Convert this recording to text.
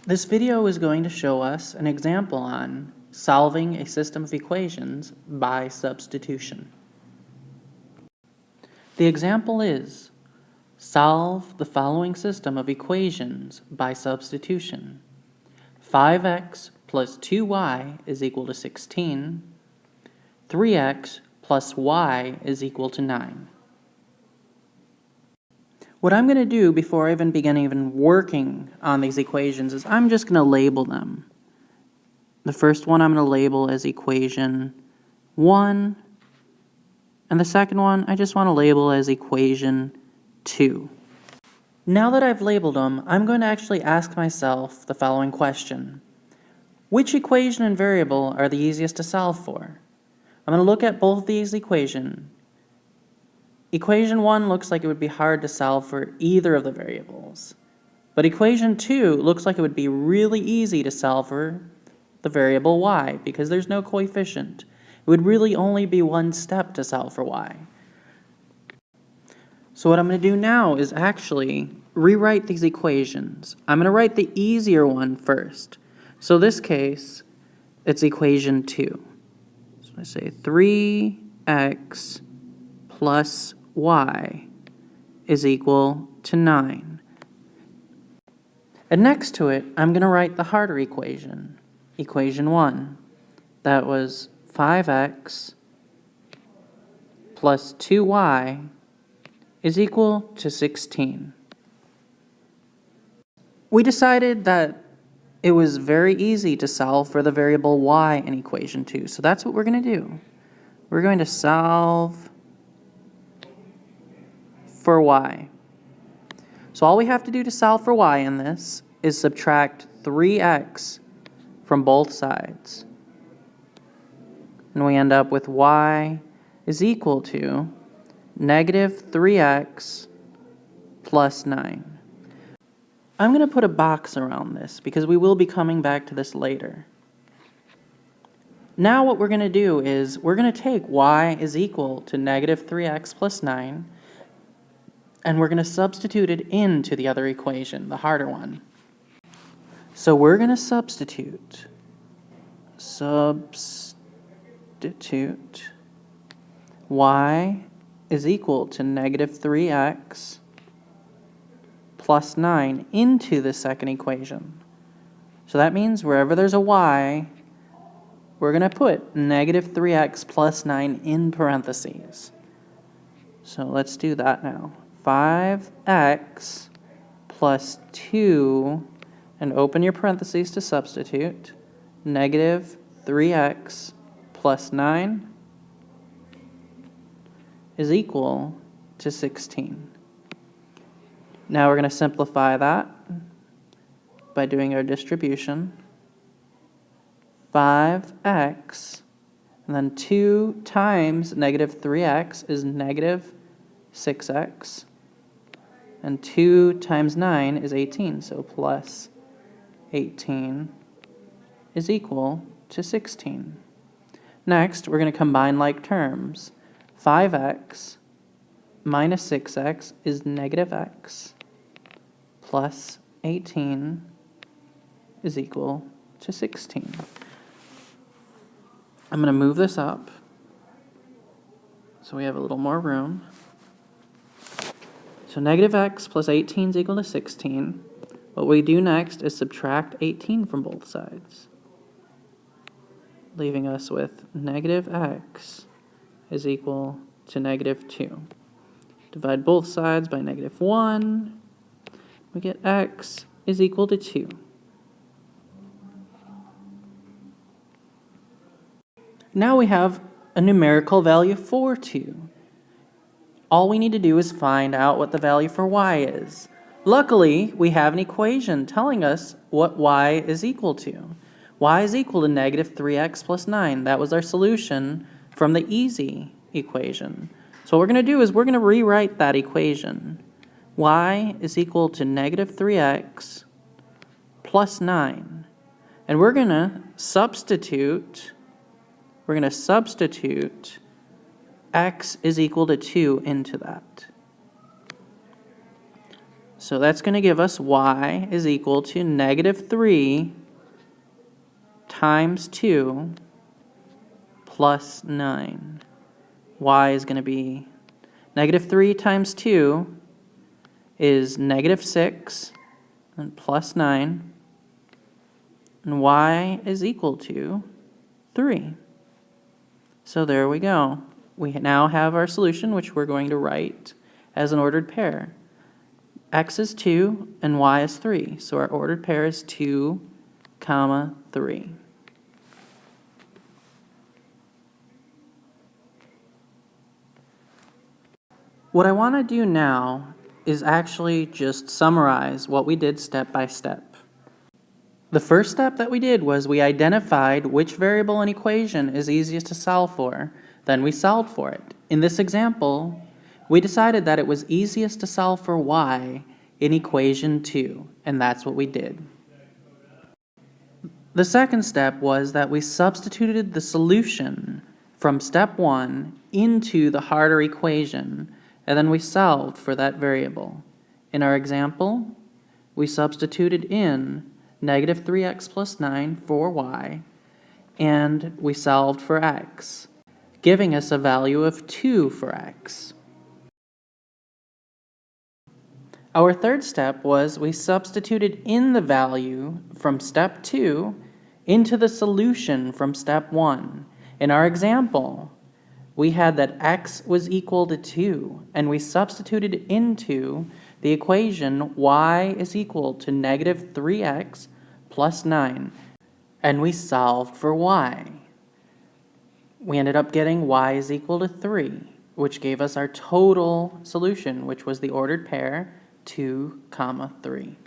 This video is going to show us an example on solving a system of equations by substitution. The example is, solve the following system of equations by substitution. 5x plus 2y is equal to 16. 3x plus y is equal to 9. What I'm going to do before I begin working on these equations is I'm just going to label them. The first one I'm going to label as equation 1, and the second one I just want to label as equation 2. Now that I've labeled them, I'm going to actually ask myself the following question. Which equation and variable are the easiest to solve for? I'm going to look at both these equations. Equation 1 looks like it would be hard to solve for either of the variables. But equation 2 looks like it would be really easy to solve for the variable y because there's no coefficient. It would really only be one step to solve for y. So what I'm going to do now is actually rewrite these equations. I'm going to write the easier one first. So in this case, it's equation 2. So I say 3x plus y is equal to 9. And next to it, I'm going to write the harder equation, equation 1. That was 5x plus 2y is equal to 16. We decided that it was very easy to solve for the variable y in equation 2, so that's what we're going to do. We're going to solve for y. So all we have to do to solve for y in this is subtract 3x from both sides. And we end up with y is equal to negative 3x plus 9. I'm going to put a box around this because we will be coming back to this later. Now what we're going to do is we're going to take y is equal to negative 3x plus 9 and we're going to substitute it into the other equation, the harder one. So we're going to substitute y is equal to negative 3x plus 9 into the second equation. So that means wherever there's a y, we're going to put negative 3x plus 9 in parentheses. So let's do that now. 5x plus 2, and open your parentheses to substitute, negative 3x plus 9 is equal to 16. Now we're going to simplify that by doing our distribution. 5x, and then 2 times negative 3x is negative 6x. And 2 times 9 is 18, so plus 18 is equal to 16. Next, we're going to combine like terms. 5x minus 6x is negative x plus 18 is equal to 16. I'm going to move this up so we have a little more room. So negative x plus 18 is equal to 16. What we do next is subtract 18 from both sides, leaving us with negative x is equal to negative 2. Divide both sides by negative 1. We get x is equal to 2. Now we have a numerical value for 2. All we need to do is find out what the value for y is. Luckily, we have an equation telling us what y is equal to. Y is equal to negative 3x plus 9. That was our solution from the easy equation. So what we're going to do is we're going to rewrite that equation. Y is equal to negative 3x plus 9. And we're going to substitute x is equal to 2 into that. So that's going to give us y is equal to negative 3 times 2 plus 9. Y is going to be negative 3 times 2 is negative 6 and plus 9. And y is equal to 3. So there we go. We now have our solution, which we're going to write as an ordered pair. X is 2 and y is 3. So our ordered pair is 2, 3. What I want to do now is actually just summarize what we did step by step. The first step that we did was we identified which variable in equation is easiest to solve for. Then we solved for it. In this example, we decided that it was easiest to solve for y in equation 2, and that's what we did. The second step was that we substituted the solution from step 1 into the harder equation, and then we solved for that variable. In our example, we substituted in negative 3x plus 9 for y, and we solved for x, giving us a value of 2 for x. Our third step was we substituted in the value from step 2 into the solution from step 1. In our example, we had that x was equal to 2, and we substituted into the equation y is equal to negative 3x plus 9, and we solved for y. We ended up getting y is equal to 3, which gave us our total solution, which was the ordered pair 2, 3.